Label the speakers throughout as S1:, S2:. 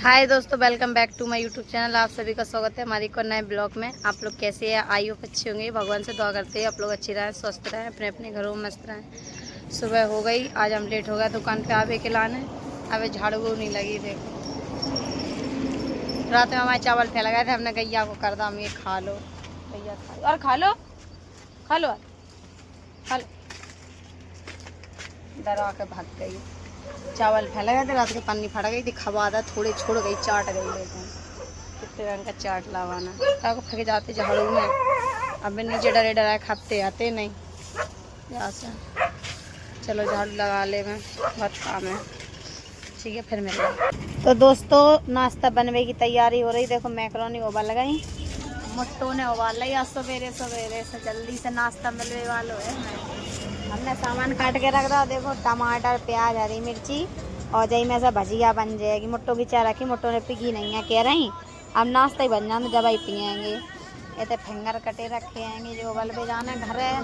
S1: हाय दोस्तों, welcome back to my YouTube channel. आप सभी का स्वागत है हमारी को नए ब्लॉग में। आप लोग कैसे हैं? आई होप अच्छे होंगे। भगवान से दुआ करते हैं आप लोग अच्छे रहें, स्वस्थ रहें, अपने अपने घरों में मस्त रहें। सुबह हो गई, आज हम लेट हो गए दुकान पे आवे के लाने। अबे झाड़ू नहीं लगी। देखो रात में हमारे चावल फैला गए थे, हमने गैया को कर दा, ये खा लो गैया, खा लो और खा लो खा लो खा लो। डरा के भाग गई। चावल फैला गए थे, रात के पानी फट गई थी, खवादा थोड़े छोड़ गई, चाट गई। लेकिन कितने रंग का चाट लावाना क्या को फेंक जाते झाड़ू में। अब नीचे डरे डराए खाते आते नहीं यहाँ से। चलो झाड़ू लगा ले, में बहुत काम है। ठीक है, फिर मिलते। तो दोस्तों नाश्ता बनने की तैयारी हो रही। देखो मैकरोनी उबाल गई, मुट्टो ने उबाल ली। आज सवेरे सवेरे से जल्दी से नाश्ता मिलने वालों है। हमने सामान काट के रख दो। देखो टमाटर, प्याज, हरी मिर्ची और जही में से भजिया बन जाएगी। मुट्टो की चाय रखी, मुट्टो ने पिघी नहीं है कह रही। अब नाश्ता ही बन जाए जब ही पियेंगे। ये तो फिंगर कटे रखे हैं जो उबल पे जाने घर है।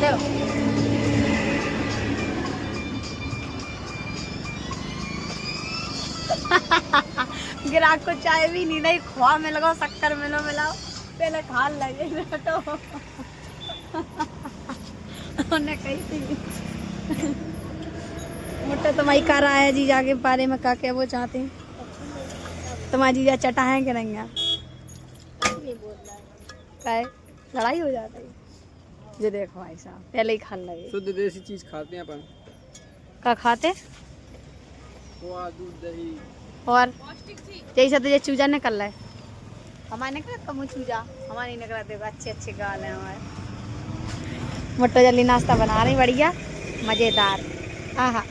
S1: लो ग्राहक को चाय भी नहीं खोआ में लगाओ, शक्कर में मिलाओ, पहले खा लगे तो उन्हें कही थी मुट्टे तुम्हारी कर रहा है जीजा के बारे में का क्या वो चाहते हैं। तुम्हारा जीजा चटा है कि नहीं? है लड़ाई हो जाती है। ये देखो भाई साहब पहले ही खा लगे।
S2: शुद्ध देसी चीज खाते हैं अपन।
S1: का खाते?
S2: खोआ, दूध, दही
S1: और जैसा तुझे चूजा निकल रहा है। हमारे निकला कम चूजा, हमारे निकला। देखो अच्छे अच्छे गाल है हमारे। मुट्टो जल्दी नाश्ता बना रही, बढ़िया मजेदार। हाँ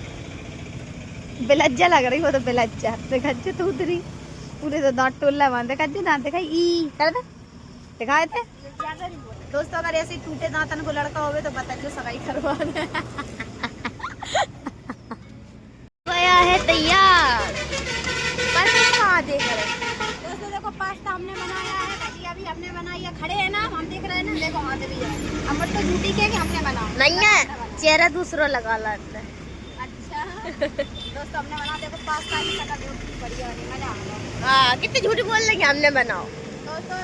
S1: बेलज्जा लग रही वो तो। बेलज्जा देखा तो उधरी पूरे तो दांत टोला मान। देखा दांत दिखाई ई कर दे, दिखाए थे दोस्तों। अगर ऐसे टूटे दांतन को लड़का होवे तो बता जो सगाई करवा दे। गया है तैयार। देख रहे दोस्तों, देखो पास्ता हमने बनाया है, भजिया भी हमने बनाई है। खड़े हैं ना हम, देख रहे हैं ना। देखो हाथ भी है। हम तो झूठी के हमने बनाया नहीं है, चेहरा दूसरा लगा ला। अच्छा दोस्तों हमने बना। देखो पास्ता की शक्ल बहुत बढ़िया बनी, मजा आ गया। हां कितनी झूठी बोल रही है, हमने बनाओ। दोस्तों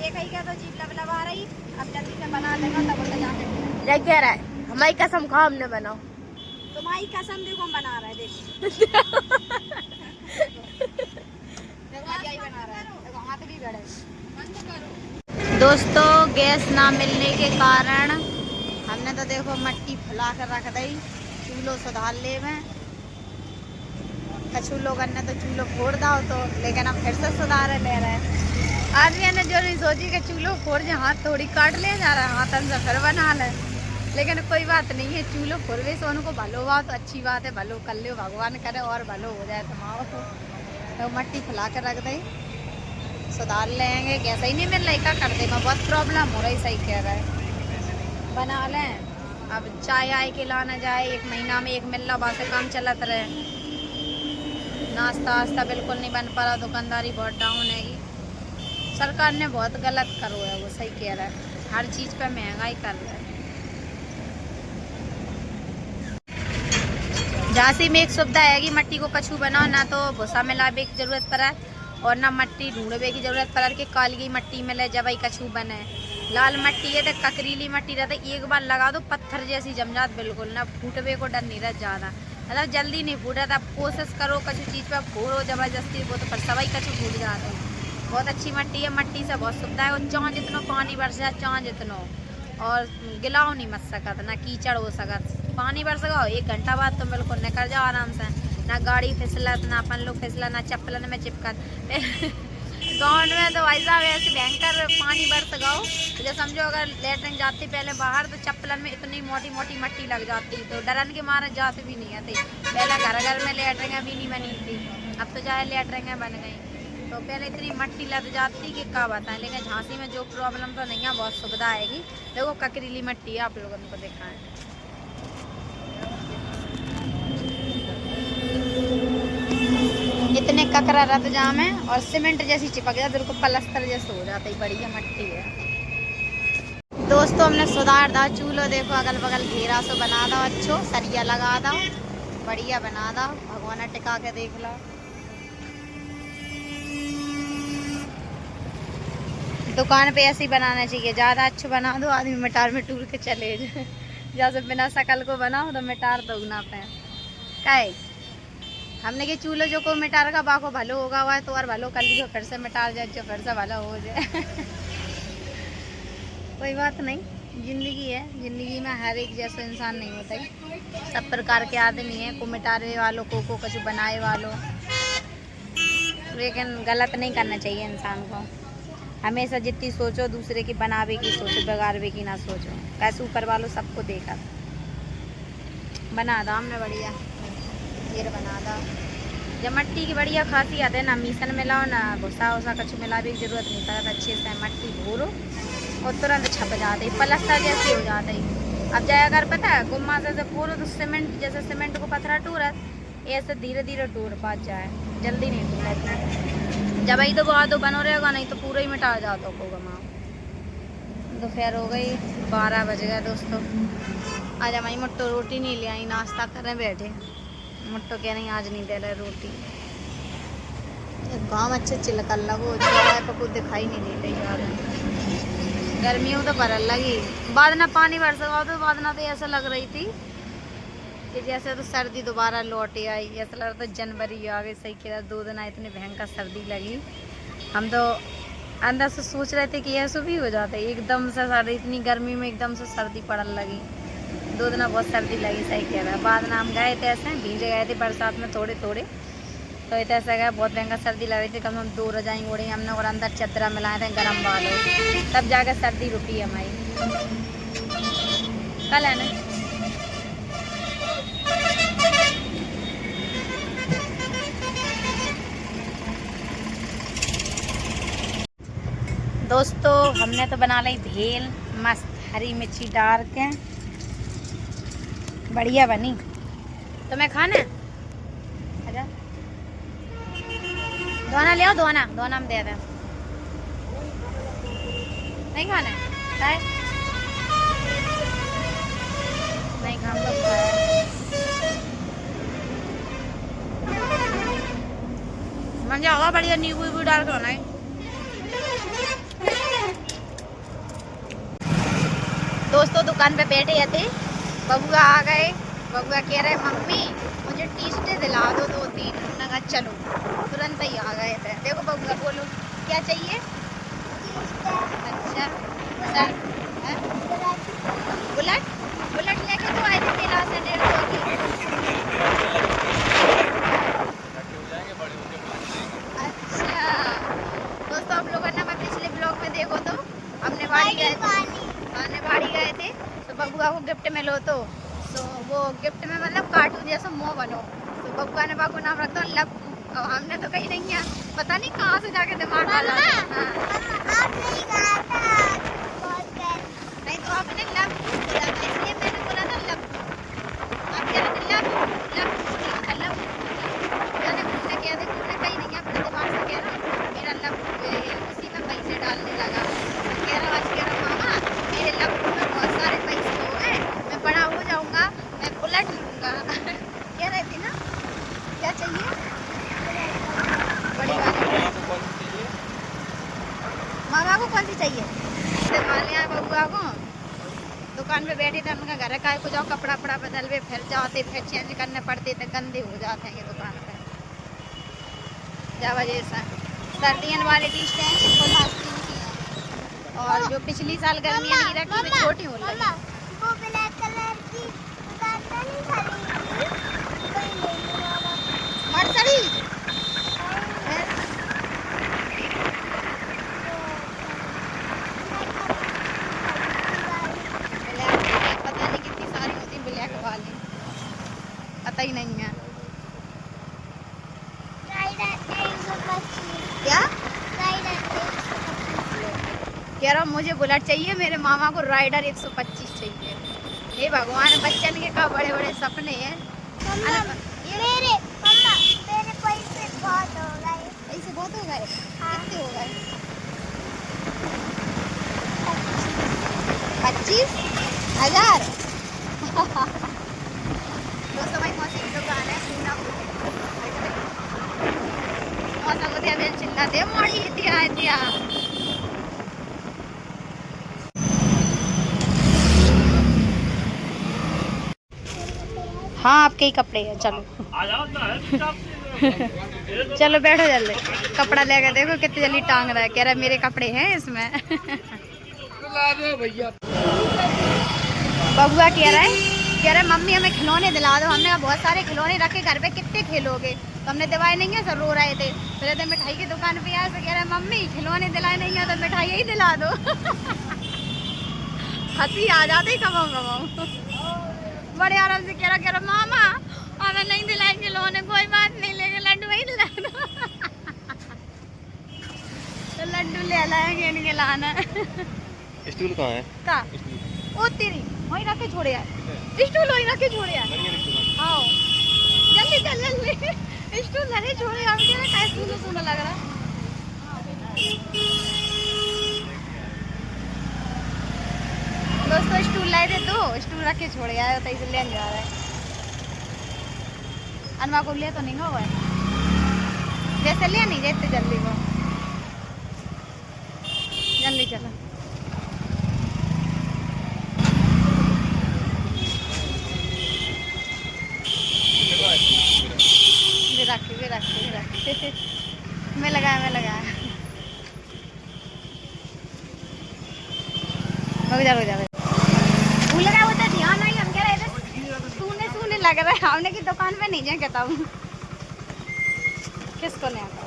S1: एक ही क्या तो जीभ लबलबा रही। अब जल्दी से बना देगा तब तो जाके लग गया है। हमारी कसम खाओ हमने बनाओ। तुम्हारी कसम देखो हम बना रहे हैं। देखो दोस्तों गैस ना मिलने के कारण हमने तो देखो मट्टी फुला कर रख दी। चूल्हो सुधार ले में कछु लोग ने तो चूल्हो फोड़ दाओ तो, लेकिन हम फिर से सुधार ले रहे हैं। आदमी ने जो नहीं सोची कि चूल्हो फोड़ जाए, हाथ थोड़ी काट ले जा रहा है, हाथन से फिर बना ले। लेकिन कोई बात नहीं है, चूल्हो फोड़वे से उनको भलो हुआ तो अच्छी बात है। भलो कर लो, भगवान करे और भलो हो जाए तुम्हारा। तो मट्टी फुला कर रख दी, सुधार लेंगे। कैसा ही नहीं मिल रहा, क्या कर देगा, बहुत प्रॉब्लम हो रही। सही कह रहा है, बना लें। अब चाय आए के लाना जाए, 1 महीना में 1 मिल रहा, वहाँ से काम चलत रहे। नाश्ता वास्ता बिल्कुल नहीं बन पा रहा, दुकानदारी बहुत डाउन है। सरकार ने बहुत गलत करो है, वो सही कह रहा है। हर चीज़ पे महंगाई कर रहा है। झांसी में एक सुविधा है कि मट्टी को कछू बनाओ ना तो भूसा मिलावे की जरूरत पड़ा और ना मट्टी ढूंढवे की जरूरत पड़ा कि काली मट्टी मिले जब ही कछू बने। लाल मट्टी है तो ककरीली मट्टी रहता, एक बार लगा दो पत्थर जैसी जमजात, बिल्कुल ना फूटवे को डर नहीं रह ज़्यादा, मतलब जल्दी नहीं फूटा था। कोशिश करो कछु चीज़ पर फोड़ो जबरदस्ती, वो तो पर सवाई कछु फूट जाता है। बहुत अच्छी मट्टी है, मट्टी से बहुत सुविधा है। और चाँ जितनो पानी बरस जाए, चाँ जितनो और गिलाओ नहीं मच सकत, ना कीचड़ हो सकत। पानी बरस गो 1 घंटा बाद तो बिल्कुल निकल जाओ आराम से। ना गाड़ी फिसलत, ना अपन लोग फिसला, ना चप्पलन में चिपकत। गाँव में तो भाई साहब ऐसे भयंकर पानी बरस गो तो जो समझो अगर लेटरिन जाती पहले बाहर तो चप्पलन में इतनी मोटी मोटी मट्टी लग जाती, तो डरन के मारे जाते भी नहीं आती। पहले घर घर में लेटरिन भी नहीं बनी थी, अब तो चाहे लेटरिन बन गई। तो पहले इतनी मट्टी लग जाती कि क्या बताएं। लेकिन झांसी में जो प्रॉब्लम तो नहीं है, बहुत सुविधा आएगी। देखो ककरीली मट्टी है, आप लोगों को दिखाएं। इतने ककरा रत जाम है और सीमेंट जैसी चिपक जाती, बिल्कुल पलस्तर जैसे हो जाता है। बढ़िया मट्टी है। दोस्तों हमने सुधार दा चूल्हो, देखो अगल बगल घेरा सो बना दो, अच्छो सरिया लगा दो, बढ़िया बना दो, भगवान टिका के देख लो। दुकान पे ऐसे ही बनाना चाहिए, ज़्यादा अच्छो बना दो आदमी मिटार में टूर के चले जाए। जैसे बिना शकल को बनाओ तो मिटार दोगुना पे काहे हमने के चूल्हो जो को मिटार का बाको भलो होगा हुआ है तो और भलो कर लियो, फिर से मिटार जाए जो फिर से भलो हो जाए। कोई बात नहीं, जिंदगी है, जिंदगी में हर एक जैसा इंसान नहीं होता है, सब प्रकार के आदमी हैं, को मिटारे वालों को कुछ बनाए वालों, लेकिन गलत नहीं करना चाहिए इंसान को। हमेशा जितनी सोचो दूसरे की बनावे की सोचो, बिगाड़वे की ना सोचो, कैसे ऊपर वालों सबको देखा बना दो हमने बढ़िया खीर बना दो। जब मट्टी की बढ़िया खासियत है ना, मीसन मिलाओ ना भूसा वूसा कुछ मिलावे की जरूरत नहीं पड़ता, अच्छे से मट्टी भूरो और तुरंत छप जाते, पलस्तर जैसे हो जाते ही। अब जाए अगर पता है गुम्मा से पूरो तो सीमेंट जैसे सीमेंट को पत्थरा टूरत ऐसे धीरे धीरे टूर पात जाए, जल्दी नहीं टूरत। जब आई तो बहुत तो बनो रहेगा, नहीं तो पूरा ही मिटा जाता को गमा। दोपहर हो गई, 12 बज गए दोस्तों। आज हमारी मुट्टो रोटी नहीं ले आई, नाश्ता करने बैठे। मुट्टो कह रही आज नहीं दे रहे रोटी, गाँव अच्छे चिलकल लगो पकू दिखाई नहीं दे रही जा रहे। गर्मियों तो बरल लगी, बाद ना पानी बरसा तो बाद ना तो ऐसा लग रही थी कि जैसे तो सर्दी दोबारा लौटे आई, ऐसा लग रहा था जनवरी आ गई। सही कह 2 दिन इतनी भयंकर सर्दी लगी, हम तो अंदर से सोच रहे थे कि ऐसा भी हो जाता है एकदम से सर्दी, इतनी गर्मी में एकदम से सर्दी पड़ने लगी। 2 दिन बहुत सर्दी लगी, सही कह रहा है। बाद में हम गए थे ऐसे भीजे गए थे बरसात में थोड़े थोड़े, तो इतना ऐसा गया बहुत भयंकर सर्दी लग रही थी। कम हम 2 रजाई ओढ़ी हमने और अंदर चदरा मिलाए थे गर्म वाले, तब जाकर सर्दी रुकी हमारी। कल है ना दोस्तों, हमने तो बना ली भेल मस्त हरी मिर्ची डाल के, बढ़िया बनी। तुम्हें खाना है? अच्छा दोना ले आओ, दोना हम दे दें। नहीं खाना है? चाय नहीं खा तो मजा होगा, बढ़िया नींबू वीबू डाल के बनाई। दोस्तों दुकान पे बैठे थे, बबुआ आ गए। बबुआ कह रहे मम्मी मुझे टी-शर्टें दिला दो 2-3, उन्होंने कहा चलो, तुरंत ही आ गए थे। देखो बबुआ बोलो क्या चाहिए? अच्छा सर बुलेट लेके तो आए थे तेला से 150 की। अच्छा दोस्तों, आप लोगों ने मैं पिछले ब्लॉग में देखो तो हमने बाड़ी गए थे तो बबुआ को गिफ्ट मिलो तो वो गिफ्ट में मतलब कार्टून जैसा मुँह बनो, तो बबुआ ने बाबू नाम रखता लप्पू। अब हमने तो कहीं नहीं है, पता नहीं कहाँ से जाके दिमाग डाला। नहीं तो आपने लप्पू बोला था, इसलिए मैंने बोला था लप्पू। आप कह रहे थे लप्पू मैंने घूमने कह थे घूमने कहीं नहीं है, अपने दिमाग से कह रहा मेरा लप्पू उसी में पैसे डालने लगा। कह रहा आज कह रहा मामा मेरे लप्पू में बहुत सारे पैसे हो गए, मैं बड़ा हो जाऊंगा मैं बुलेट लूँगा। कह रहे थे ना क्या चाहिए? बड़ी वाली मामा को कौन सी चाहिए? मालिया बबुआ को दुकान पे बैठे थे, उनका घर का को जाओ कपड़ा बदल वे फिर जाते फिर चेंज करने पड़ते थे, गंदे हो जाते हैं ये दुकान पे। क्या वजह से सर्दियों वाले टी-शर्ट हैं फुल आस्तीन की हैं, और जो पिछली साल गर्मियाँ नहीं रखी वे छोटी हो लगी। वो ब्लैक कलर की मर्सरीज पता नहीं कितनी सारी होती ब्लैक वाली, पता ही नहीं है। क्या कह रहा मुझे बुलेट चाहिए, मेरे मामा को राइडर 125 चाहिए। हे भगवान, बच्चन के का बड़े बड़े सपने हैं। मेरे पैसे बहुत हो गए। पैसे बहुत हो गए? हाँ। कितने हो गए? 25,000। दोस्तों भाई मौसी की दुकान है पूना मौसा को दिया बेल चिल्लाते मोड़ी दिया दिया। हाँ आपके ही कपड़े हैं चलो चलो बैठो जल्दी कपड़ा लेकर देखो कितनी जल्दी टांग रहा है कह रहा है मेरे कपड़े हैं इसमें
S2: भैया
S1: बबुआ कह रहा है मम्मी हमें खिलौने दिला दो। हमने कहा बहुत सारे खिलौने रखे घर पे कितने खेलोगे तो हमने दिवाए नहीं है सर रो रहे थे फिर तो मिठाई की दुकान पे आया तो कह रहा है मम्मी खिलौने दिलाए नहीं है तो मिठाई ही दिला दो हंसी आ जाती कमाऊँ बड़े आराम से कह रहा मामा हमें नहीं दिलाए खिलौने कोई बात नहीं लेके लड्डू वही दिला दो तो लड्डू ले लाएंगे इनके लाना
S2: स्टूल कहाँ है
S1: का ओ तेरी वहीं रख के छोड़े यार स्टूल वहीं रख के छोड़े यार आओ जल्दी चल जल्दी स्टूल नहीं छोड़े यार तेरा काय सुनो सुनो लग रहा दोस्तों स्टूल लाए थे दो स्टूल रख के छोड़े यार तो इसे लेने जा रहा है अनमा को ले तो नहीं हुआ है जैसे ले नहीं जैसे जल्दी को जल्दी चलो भी रखी मैं लगाया रुक जा भूल रहा होता ध्यान नहीं हम कह रहे थे सूने लग रहा है हमने की दुकान पे नहीं जाए कहता हूँ किसको नहीं आता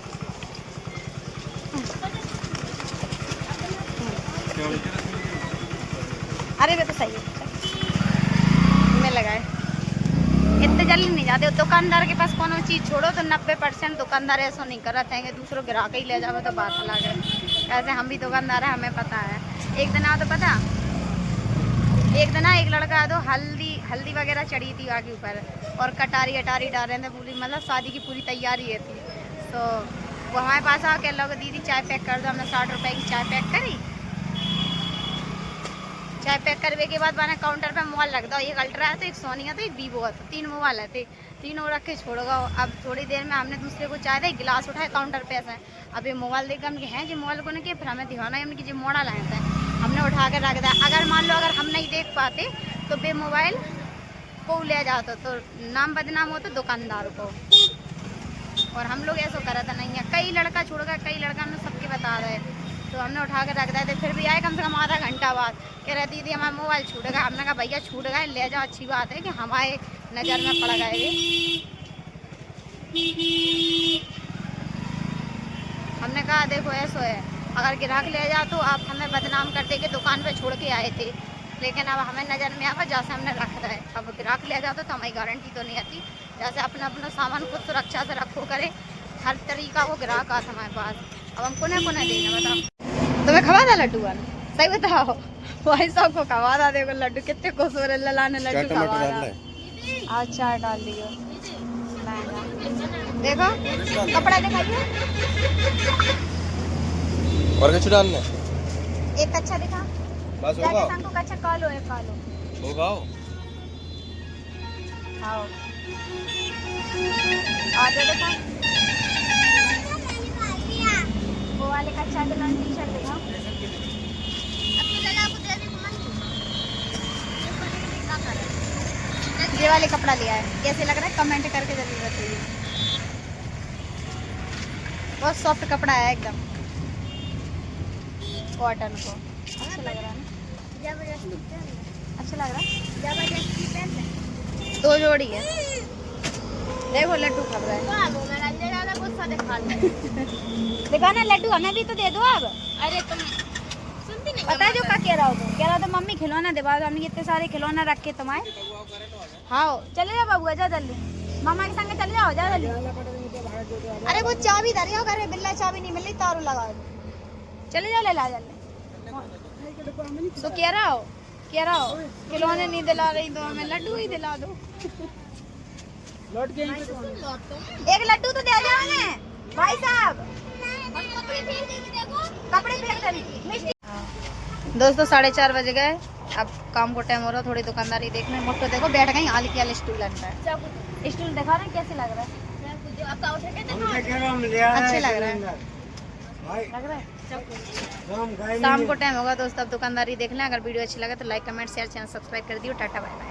S1: अरे वे तो सही है मैं लगाए इतने जल्दी नहीं जाते दुकानदार के पास कोनो चीज़ छोड़ो तो 90% दुकानदार ऐसा नहीं करते हैं कि दूसरों ग्राहक ही ले जाओ तो बात अलग है। ऐसे हम भी दुकानदार है हमें पता है। एक दिन तो पता एक लड़का तो हल्दी वगैरह चढ़ी थी आगे ऊपर और कटारी डाल रहे थे पूरी मतलब शादी की पूरी तैयारी है थी तो वो हमारे पास आके लोग दीदी चाय पैक कर दो हमने 60 रुपए की चाय पैक करी। चाय पैक करने के बाद मैंने काउंटर पे मोबाइल रख दो एक अल्ट्रा है तो एक सोनी है तो एक वीवो है तो 3 मोबाइल है थे तीनों रख के छोड़ोगा। अब थोड़ी देर में हमने दूसरे को चाय दे गिलास उठाए काउंटर पे ऐसा अब ये मोबाइल देख हम हैं जो मोबाइल को नहीं फिर हमें ध्यान है हमने जो मॉडल आए थे हमने उठा कर रख दिया। अगर मान लो अगर हम नहीं देख पाते तो बे मोबाइल को ले जाते तो नाम बदनाम होता दुकानदार को और हम लोग ऐसा करा था नहीं है। कई लड़का छोड़ गया कई लड़का हमने सबके बता रहे तो हमने उठा कर रख दिया थे। फिर भी आए कम से कम आधा घंटा बाद कह रहे दीदी हमारा मोबाइल छूट गया। हमने कहा भैया छूट गए ले जाओ अच्छी बात है कि हमारे नज़र में पड़ गए। हमने कहा देखो ऐसा है अगर ग्राहक ले जाओ तो आप हमें बदनाम करते कि दुकान पे छोड़ के आए थे लेकिन अब हमें नज़र में आवा जैसे हमने रख रहा है। अब ग्राहक ले जाओ तो हमारी गारंटी तो नहीं आती जैसे अपना सामान खुद सुरक्षा से रखो करे हर तरीका वो ग्राहक आता हमारे पास। अब हम कोने देना बताओ तुम्हें खवा था लड्डू वाला सही बताओ भाई साहब को खवा था देखो लड्डू कितने खुश हो रहे लाने लड्डू खवा था। अच्छा डाल दियो देखो कपड़ा दिखाइए
S2: और कुछ डालना
S1: एक अच्छा दिखा
S2: बस होगा
S1: को अच्छा कालो है कालो
S2: होगा
S1: आओ आगे दिखा वो वाले का अच्छा दिखा टी-शर्ट दिखाओ ये वाले कपड़ा लिया है कैसे लग रहा है कमेंट करके जरूर बताइए। बहुत सॉफ्ट कपड़ा है एकदम कॉटन को अच्छा लग रहा है ना अच्छा लग रहा है जबरदस्ती पहन 2 जोड़ी है देखो लड्डू खा रहा है देखा ना लड्डू हमें भी तो दे दो अब। अरे तुम सुनती नहीं पता है जो क्या कह रहा हो तुम कह रहा था मम्मी खिलौना दे बाद हमने इतने सारे खिलौना रखे तुम्हारे। हाँ चले जाओ बाबू जा जल्दी मामा के संग चले जाओ जा जल्दी। अरे वो चाबी धर जाओ घर में बिल्ला चाबी नहीं मिल रही तारू लगा चले जाओ ले ला जल्दी। तो कह रहा हो खिलौने नहीं दिला रही तो हमें लड्डू ही दिला दो। एक लड्डू तो दे दो हमें भाई साहब कपड़े फेंक देंगे दोस्तों 4:30 बज गए अब काम को टाइम हो रहा, थोड़ी दुकानदारी देखना। मोटो देखो बैठ गई हाल की हाल स्टूल अंदर। स्टूल देखा ना कैसे लग रहा है, अच्छे लग रहा है, लग रहा है। शाम को टाइम होगा दोस्तों, अब दुकानदारी देखना। अगर वीडियो अच्छी लगे तो like comment share channel subscribe कर दियो। Tata bye bye.